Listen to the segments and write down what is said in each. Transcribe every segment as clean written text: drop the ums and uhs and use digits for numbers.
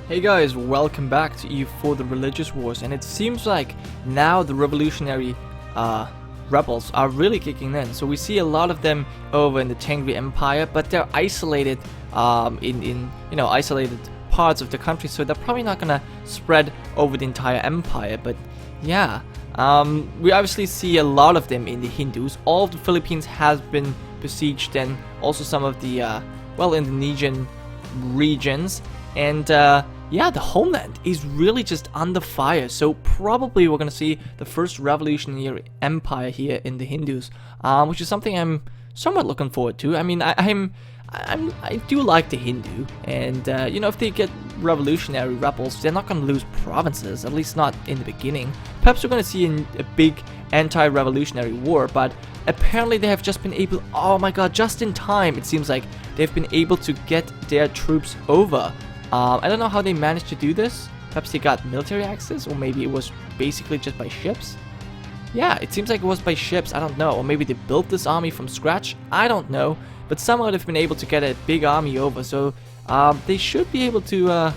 Hey guys, welcome back to EU4 the Religious Wars, and it seems like now the revolutionary rebels are really kicking in. So we see a lot of them over in the Tengri Empire, but they're isolated in isolated parts of the country, so they're probably not gonna spread over the entire empire. But yeah, we obviously see a lot of them in the Hindus. All of the Philippines has been besieged, and also some of the Indonesian regions. And yeah, the homeland is really just under fire. So probably we're gonna see the first revolutionary empire here in the Hindus, which is something I'm somewhat looking forward to. I mean, I do like the Hindu, and if they get revolutionary rebels, they're not gonna lose provinces, at least not in the beginning. Perhaps we're gonna see a big anti-revolutionary war, but apparently they have just been able, oh my god, just in time, it seems like they've been able to get their troops over. I don't know how they managed to do this. Perhaps they got military access, or maybe it was basically just by ships. Yeah, it seems like it was by ships, I don't know. Or maybe they built this army from scratch, I don't know. But somehow they've been able to get a big army over, so they should be able to,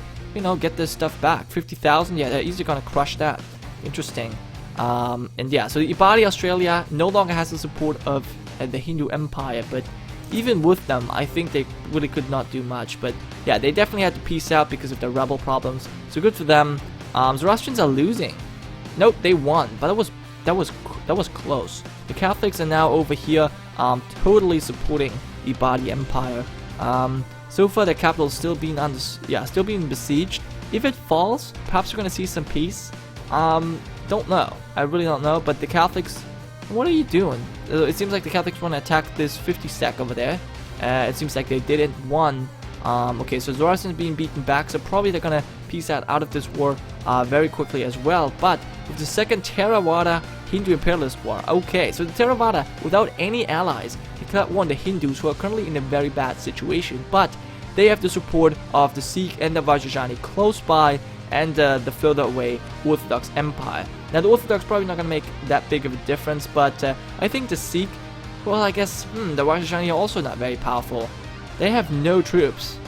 get this stuff back. 50,000, yeah, they're easily gonna crush that. Interesting. And yeah, so Ibadi, Australia no longer has the support of the Hindu Empire, but even with them, I think they really could not do much. But yeah, they definitely had to peace out because of their rebel problems. So good for them. Zoroastrians are losing. Nope, they won, but that was close. The Catholics are now over here, totally supporting Ibadi Empire. So far, the capital is still being besieged. If it falls, perhaps we're gonna see some peace. Don't know. I really don't know. But the Catholics, what are you doing? It seems like the Catholics want to attack this 50 stack over there. It seems like they didn't won. Okay, so Zoroastrians being beaten back, so probably they're gonna peace out of this war very quickly as well. But with the second Theravada Hindu imperialist war, okay, so the Theravada, without any allies, they cannot won the Hindus, who are currently in a very bad situation. But they have the support of the Sikh and the Vajrayani close by, and the further away Orthodox Empire. Now the Orthodox probably not gonna make that big of a difference, but I think the Sikh, well, I guess the Vajrayani are also not very powerful. They have no troops.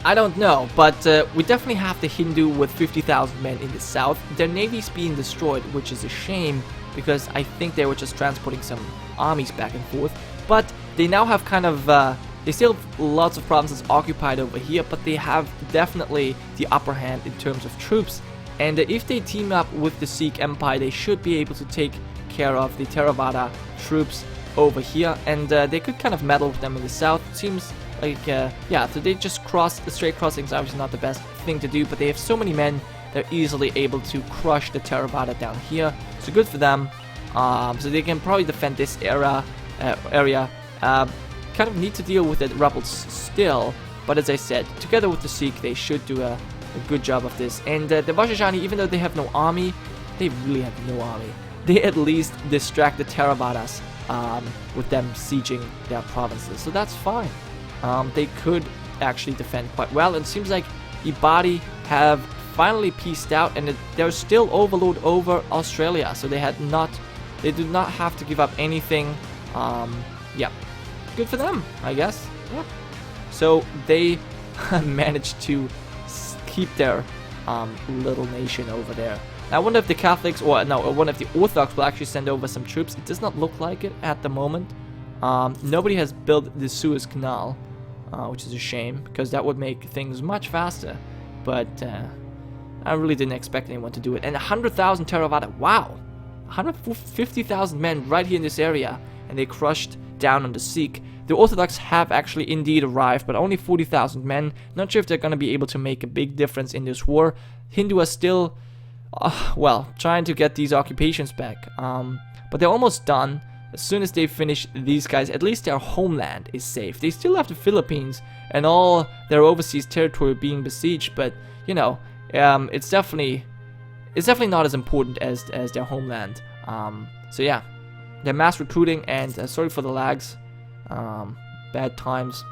I don't know, but we definitely have the Hindu with 50,000 men in the south. Their navy's being destroyed, which is a shame, because I think they were just transporting some armies back and forth. But they now have kind of they still have lots of provinces occupied over here, but they have definitely the upper hand in terms of troops. And if they team up with the Sikh Empire, they should be able to take care of the Theravada troops over here. And they could kind of meddle with them in the south. It seems like, yeah, so they just cross. The straight crossing is obviously not the best thing to do, but they have so many men, they're easily able to crush the Theravada down here. So good for them. So they can probably defend this area. Kind of need to deal with the rebels still, but as I said, together with the Sikh, they should do a good job of this. And the Vajrayani, even though they have no army, they really have no army. They at least distract the Theravadas with them sieging their provinces, so that's fine. They could actually defend quite well, and it seems like Ibadi have finally peaced out, and they're still overlord over Australia, so they did not have to give up anything. Yeah. Good for them, I guess. Yeah. So they managed to keep their little nation over there. Now, I wonder if the Catholics, or no, I wonder if the Orthodox will actually send over some troops. It does not look like it at the moment. Nobody has built the Suez Canal, which is a shame, because that would make things much faster. But I really didn't expect anyone to do it. And 100,000 Theravada, wow! 150,000 men right here in this area, and they crushed down on the Sikh. The Orthodox have actually indeed arrived, but only 40,000 men. Not sure if they're going to be able to make a big difference in this war. Hindu are still, trying to get these occupations back. But they're almost done. As soon as they finish these guys, at least their homeland is safe. They still have the Philippines and all their overseas territory being besieged, but it's definitely not as important as their homeland. So yeah. They're mass recruiting, and sorry for the lags, bad times.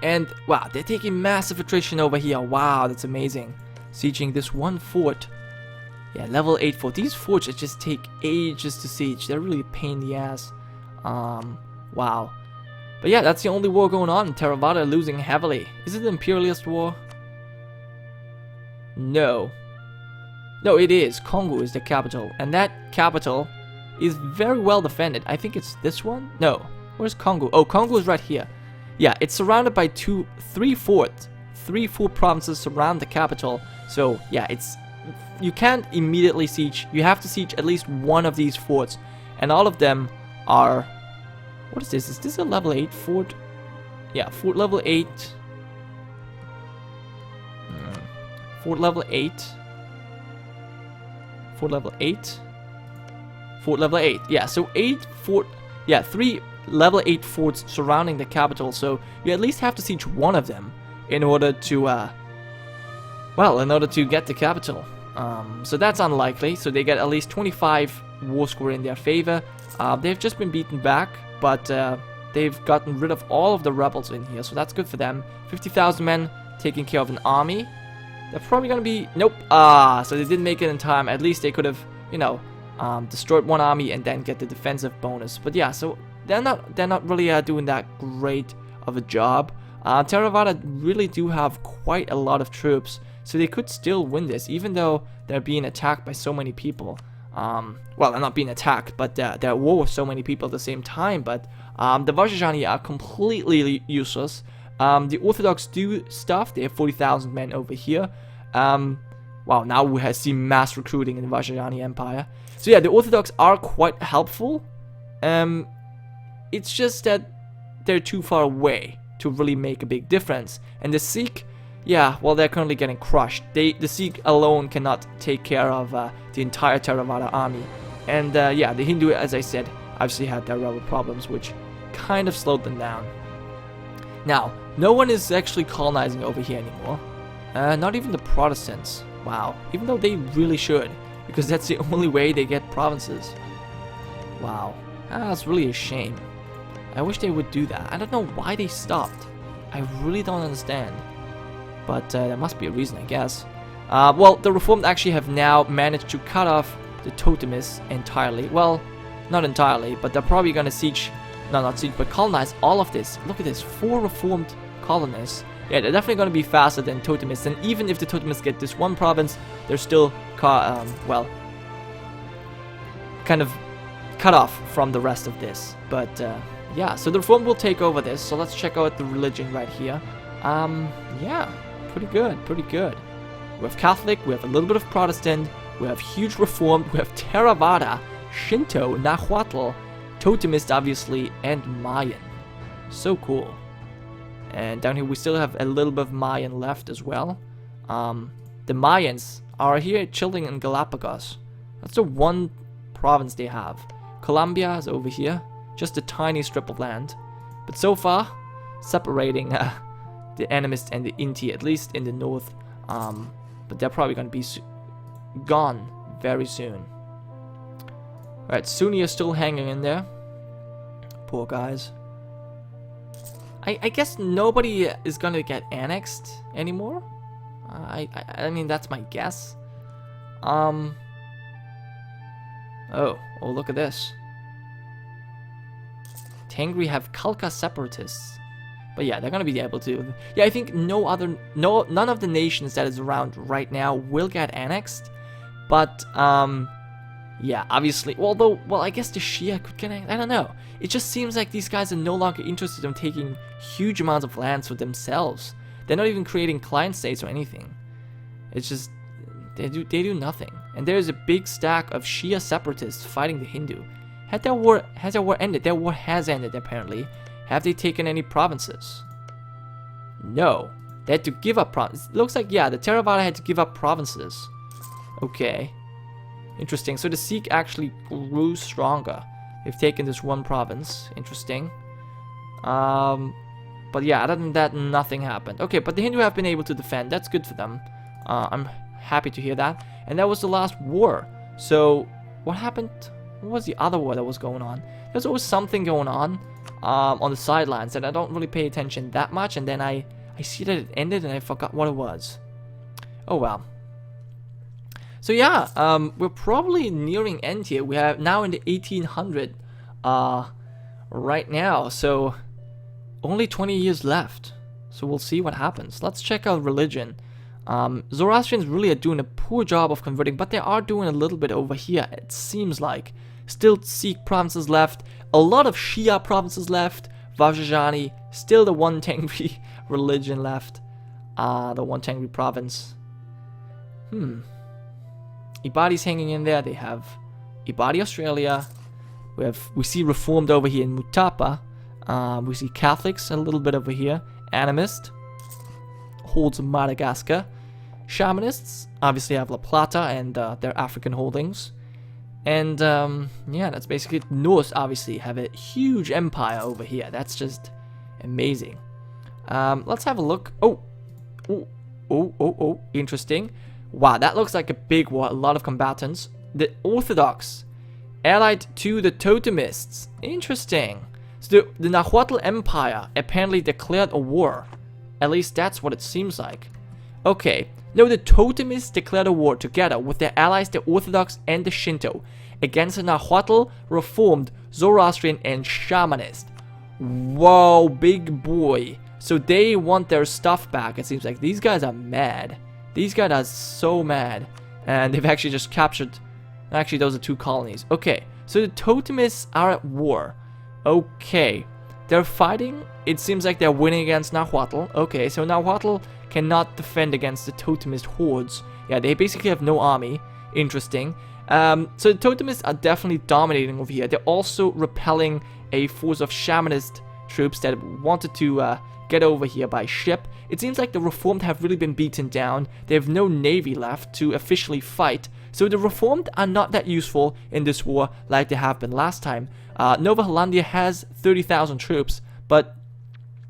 And wow, they're taking massive attrition over here. Wow, that's amazing. Sieging this one fort. Yeah, level 8 fort. These forts just take ages to siege. They're really a pain in the ass. Wow. But yeah, that's the only war going on. Theravada losing heavily. Is it the imperialist war? No. No, it is. Congo is the capital. And that capital is very well defended. I think it's this one? No. Where's Congo? Oh, Congo is right here. Yeah, it's surrounded by three forts. 3 full provinces surround the capital. So, yeah, you can't immediately siege. You have to siege at least one of these forts. And all of them are... What is this? Is this a level 8 fort? Yeah, fort level 8. Fort level 8. Fort level 8. Fort level 8. Yeah, so 3 level 8 forts surrounding the capital. So you at least have to siege one of them in order to, in order to get the capital. So that's unlikely. So they get at least 25 war score in their favor. They've just been beaten back. But they've gotten rid of all of the rebels in here, so that's good for them. 50,000 men taking care of an army. They're probably gonna be... Nope. So they didn't make it in time. At least they could have, you know, destroyed one army and then get the defensive bonus. But yeah, so they're not really doing that great of a job. Theravada really do have quite a lot of troops, so they could still win this, even though they're being attacked by so many people. Well, they're not being attacked, but they're at war with so many people at the same time. But the Vajrayani are completely useless. The Orthodox do stuff. They have 40,000 men over here. Wow, now we have seen mass recruiting in the Vajrayani Empire. So yeah, the Orthodox are quite helpful. It's just that they're too far away to really make a big difference. And the Sikh, yeah, well, they're currently getting crushed. The Sikh alone cannot take care of the entire Theravada army. And yeah, the Hindu, as I said, obviously had their rebel problems, which kind of slowed them down. Now, no one is actually colonizing over here anymore. Not even the Protestants. Wow. Even though they really should, because that's the only way they get provinces. Wow. That's really a shame. I wish they would do that. I don't know why they stopped. I really don't understand. But there must be a reason, I guess. Well, the Reformed actually have now managed to cut off the totemists entirely. Well, not entirely, but they're probably going to siege, no, not siege, but colonize all of this. Look at this, 4 Reformed colonists. Yeah, they're definitely going to be faster than totemists, and even if the totemists get this one province, they're still, well, kind of cut off from the rest of this. But, yeah, so the Reformed will take over this, so let's check out the religion right here. Yeah, pretty good, pretty good. We have Catholic, we have a little bit of Protestant, we have huge Reformed, we have Theravada, Shinto, Nahuatl, Totemist obviously, and Mayan. So cool. And down here we still have a little bit of Mayan left as well. The Mayans are here chilling in Galapagos. That's the one province they have. Colombia is over here, just a tiny strip of land. But so far, separating the Animist and the Inti, at least in the north. But they're probably going to be gone very soon. Alright, Sunni is still hanging in there. Poor guys. I guess nobody is going to get annexed anymore. I mean, that's my guess. Oh, look at this. Tengri have Khalkha separatists. But yeah, they're gonna be able to. Yeah, I think none of the nations that is around right now will get annexed. But yeah, obviously. Well, I guess the Shia could get annexed. I don't know. It just seems like these guys are no longer interested in taking huge amounts of lands for themselves. They're not even creating client states or anything. It's just they do nothing. And there's a big stack of Shia separatists fighting the Hindu. Has their war ended? Their war has ended apparently. Have they taken any provinces? No. They had to give up provinces. It looks like, yeah, the Theravada had to give up provinces. Okay. Interesting. So the Sikh actually grew stronger. They've taken this one province. Interesting. But yeah, other than that, nothing happened. Okay, but the Hindu have been able to defend. That's good for them. I'm happy to hear that. And that was the last war. So, what happened? What was the other war that was going on? There's always something going on the sidelines, and I don't really pay attention that much, and then I see that it ended, and I forgot what it was. Oh well. So yeah, we're probably nearing end here. We have now in the 1800 right now. So only 20 years left. So we'll see what happens. Let's check out religion. Zoroastrians really are doing a poor job of converting, but they are doing a little bit over here, it seems like. Still Sikh provinces left, a lot of Shia provinces left, Vajrayani, still the one Tengri religion left, the one Tengri province. Ibadi's hanging in there. They have Ibadi Australia. We see Reformed over here in Mutapa. We see Catholics a little bit over here. Animist holds Madagascar. Shamanists obviously have La Plata and their African holdings. And yeah, that's basically it. Norse obviously have a huge empire over here. That's just amazing. Let's have a look. Oh, interesting. Wow, that looks like a big war. A lot of combatants. The Orthodox allied to the totemists. Interesting. So the Nahuatl Empire apparently declared a war. At least that's what it seems like. Okay. No, the totemists declared a war together with their allies, the Orthodox and the Shinto, against the Nahuatl, Reformed, Zoroastrian, and Shamanist. Whoa, big boy. So they want their stuff back. It seems like these guys are mad. These guys are so mad. And they've actually just captured... Actually, those are 2 colonies. Okay, so the totemists are at war. Okay. They're fighting. It seems like they're winning against Nahuatl. Okay, so Nahuatl cannot defend against the totemist hordes. Yeah, they basically have no army. Interesting. So the totemists are definitely dominating over here. They're also repelling a force of shamanist troops that wanted to get over here by ship. It seems like the Reformed have really been beaten down. They have no navy left to officially fight. So the Reformed are not that useful in this war like they have been last time. Nova Hollandia has 30,000 troops, but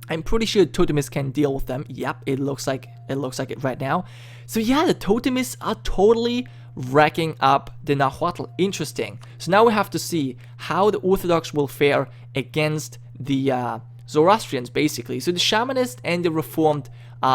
I'm pretty sure totemists can deal with them. Yep, it looks like it right now. So yeah, the totemists are totally racking up the Nahuatl. Interesting. So now we have to see how the Orthodox will fare against the Zoroastrians, basically. So the Shamanist and the Reformed,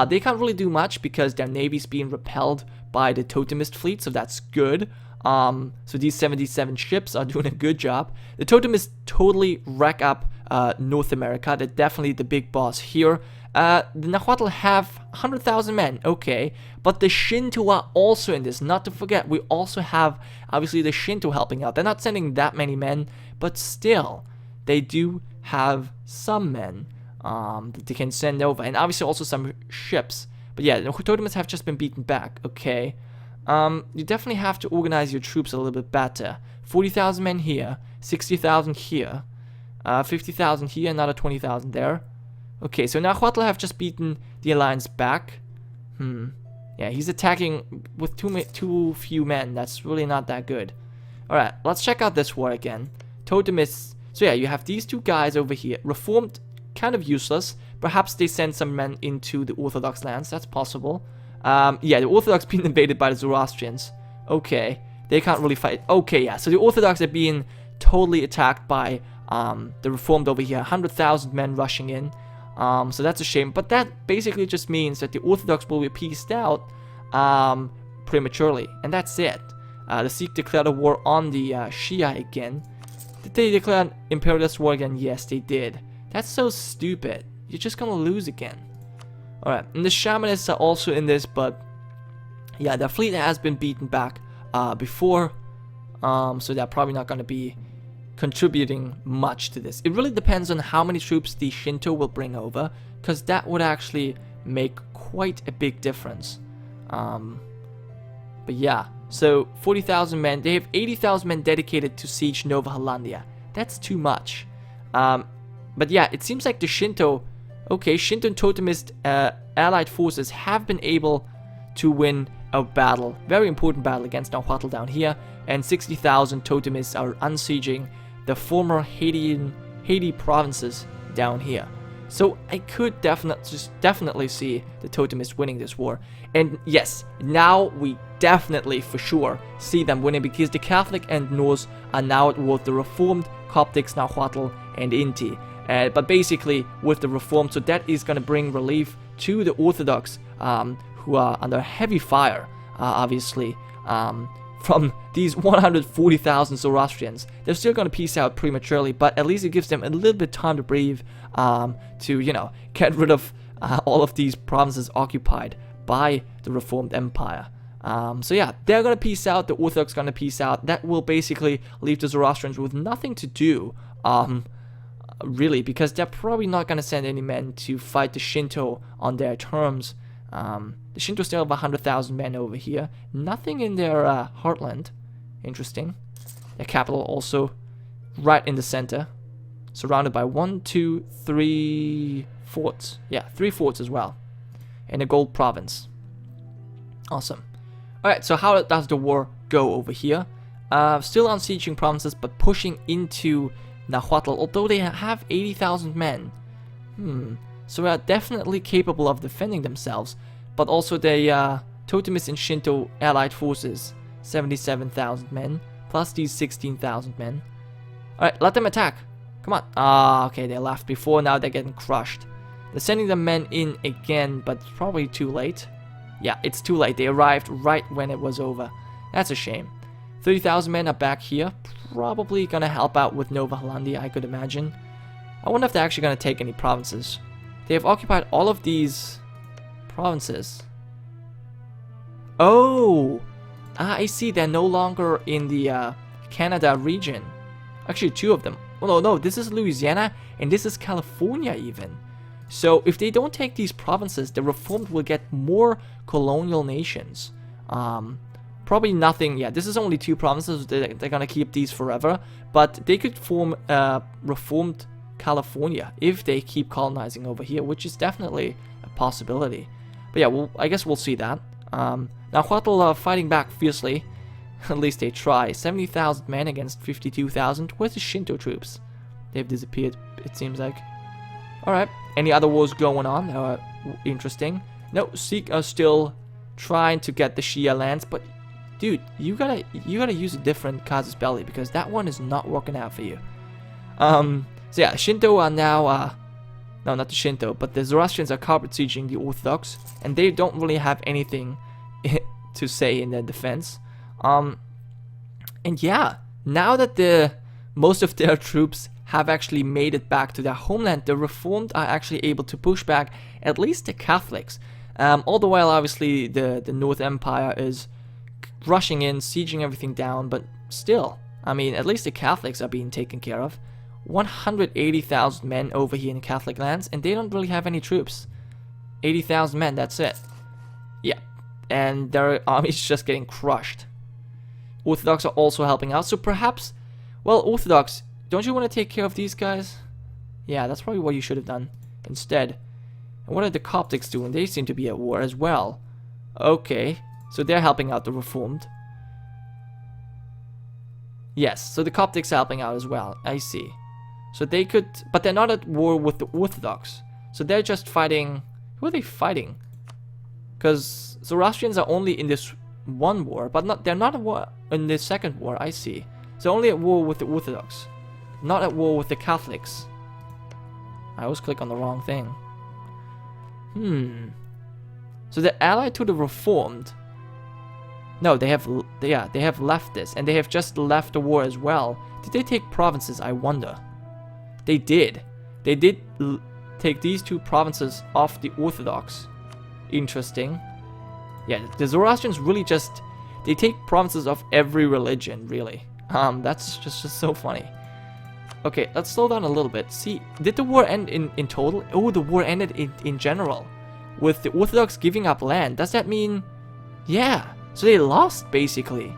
they can't really do much because their navy's being repelled by the totemist fleet, so that's good. So these 77 ships are doing a good job. The totemists totally rack up North America. They're definitely the big boss here. The Nahuatl have 100,000 men, okay, but the Shinto are also in this. Not to forget, we also have, obviously, the Shinto helping out. They're not sending that many men, but still, they do have some men that they can send over, and obviously also some ships. But yeah, the totemists have just been beaten back, okay. You definitely have to organize your troops a little bit better. 40,000 men here, 60,000 here, 50,000 here, another 20,000 there. Okay, so Nahuatl have just beaten the alliance back. Yeah, he's attacking with too few men. That's really not that good. Alright, let's check out this war again. Totemists. So yeah, you have these 2 guys over here. Reformed, kind of useless. Perhaps they send some men into the Orthodox lands. That's possible. Yeah, the Orthodox being invaded by the Zoroastrians. Okay, they can't really fight. Okay, yeah, so the Orthodox are being totally attacked by the Reformed over here. 100,000 men rushing in. So that's a shame. But that basically just means that the Orthodox will be pieced out prematurely. And that's it. The Sikh declared a war on the Shia again. Did they declare an imperialist war again? Yes, they did. That's so stupid. You're just gonna lose again. Alright, and the Shamanists are also in this, but yeah, their fleet has been beaten back before, so they're probably not going to be contributing much to this. It really depends on how many troops the Shinto will bring over, because that would actually make quite a big difference. But yeah, so 40,000 men, they have 80,000 men dedicated to siege Nova Hollandia. That's too much. But yeah, it seems like the Shinto... Okay, Shinto and Totemist allied forces have been able to win a battle, very important battle against Nahuatl down here, and 60,000 Totemists are unsieging the former Haiti provinces down here. So I could definitely see the Totemists winning this war. And yes, now we definitely for sure see them winning, because the Catholic and Norse are now at war with the Reformed, Coptics, Nahuatl, and Inti. But basically with the Reformed, so that is going to bring relief to the Orthodox, who are under heavy fire, obviously, from these 140,000 Zoroastrians. They're still going to peace out prematurely, but at least it gives them a little bit time to breathe, to, you know, get rid of all of these provinces occupied by the Reformed Empire. So yeah, they're going to peace out, the Orthodox going to peace out. That will basically leave the Zoroastrians with nothing to do, really, because they're probably not going to send any men to fight the Shinto on their terms. The Shinto still have 100,000 men over here. Nothing in their heartland. Interesting. Their capital also right in the center. Surrounded by 1, 2, 3 forts. Yeah, 3 forts as well. And a gold province. Awesome. Alright, so how does the war go over here? Still on sieging provinces, but pushing into Nahuatl, although they have 80,000 men. So they are definitely capable of defending themselves, but also the totemist and Shinto allied forces, 77,000 men, plus these 16,000 men. Alright, let them attack. Come on. Okay, they left before, now they're getting crushed. They're sending the men in again, but it's probably too late. Yeah, it's too late. They arrived right when it was over. That's a shame. 30,000 men are back here. Probably gonna help out with Nova Hollandia, I could imagine. I wonder if they're actually gonna take any provinces. They have occupied all of these provinces. Oh! I see. They're no longer in the Canada region. Actually, 2 of them. Oh, no, this is Louisiana, and this is California even. So, if they don't take these provinces, the Reformed will get more colonial nations. Probably nothing. Yeah, this is only 2 provinces. They're gonna keep these forever. But they could form Reformed California if they keep colonizing over here, which is definitely a possibility. But yeah, well, I guess we'll see that. Nahuatl are fighting back fiercely. At least they try. 70,000 men against 52,000. Where's the Shinto troops? They've disappeared, it seems like. Alright, any other wars going on? Interesting. No, Sikh are still trying to get the Shia lands, but dude, you gotta use a different casus belli, because that one is not working out for you. So yeah, Shinto are now, no, not the Shinto, but the Zoroastrians are carpet sieging the Orthodox, and they don't really have anything to say in their defense. And yeah, now that most of their troops have actually made it back to their homeland, the Reformed are actually able to push back at least the Catholics. All the while, obviously, the North Empire is rushing in, sieging everything down, but still, I mean, at least the Catholics are being taken care of. 180,000 men over here in Catholic lands, and they don't really have any troops. 80,000 men, that's it. Yeah, and their army's just getting crushed. Orthodox are also helping out, so perhaps, well, Orthodox, don't you want to take care of these guys? Yeah, that's probably what you should have done instead. And what are the Coptics doing? They seem to be at war as well. Okay, so they're helping out the Reformed. Yes, so the Coptics are helping out as well, I see. So they could, but they're not at war with the Orthodox. So they're just fighting, who are they fighting? Because Zoroastrians are only in this one war, but they're not at war in the second war, I see. So only at war with the Orthodox, not at war with the Catholics. I always click on the wrong thing. So they're allied to the Reformed. No, they have left this, and they have just left the war as well. Did they take provinces, I wonder? They did. They did take these 2 provinces off the Orthodox. Interesting. Yeah, the Zoroastrians really just, they take provinces of every religion, really. That's just so funny. Okay, let's slow down a little bit. See, did the war end in total? Oh, the war ended in general. With the Orthodox giving up land. Does that mean, yeah, so they lost, basically.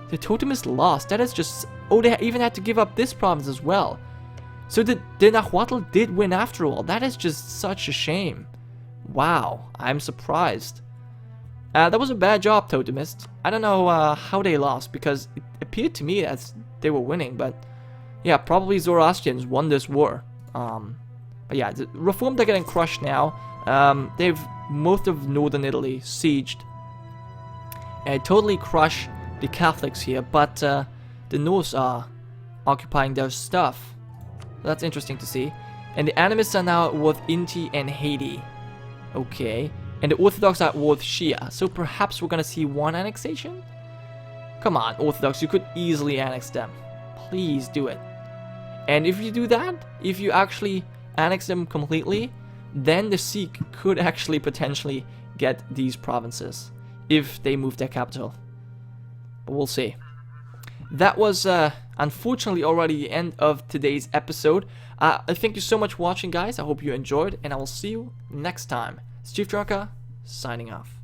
The totemist lost. That is just, oh, they even had to give up this province as well. So the Nahuatl did win after all. That is just such a shame. Wow, I'm surprised. That was a bad job, totemist. I don't know how they lost, because it appeared to me as they were winning, but yeah, probably Zoroastrians won this war. But yeah, the Reformed are getting crushed now. They've most of northern Italy sieged. And totally crush the Catholics here, but the Norse are occupying their stuff. That's interesting to see. And the animists are now with Inti and Haiti. Okay. And the Orthodox are with Shia. So perhaps we're gonna see one annexation? Come on, Orthodox, you could easily annex them. Please do it. And if you do that, if you actually annex them completely, then the Sikh could actually potentially get these provinces if they move their capital. But we'll see. That was unfortunately already the end of today's episode. Thank you so much for watching, guys. I hope you enjoyed, and I will see you next time. It's Chief Gironca, signing off.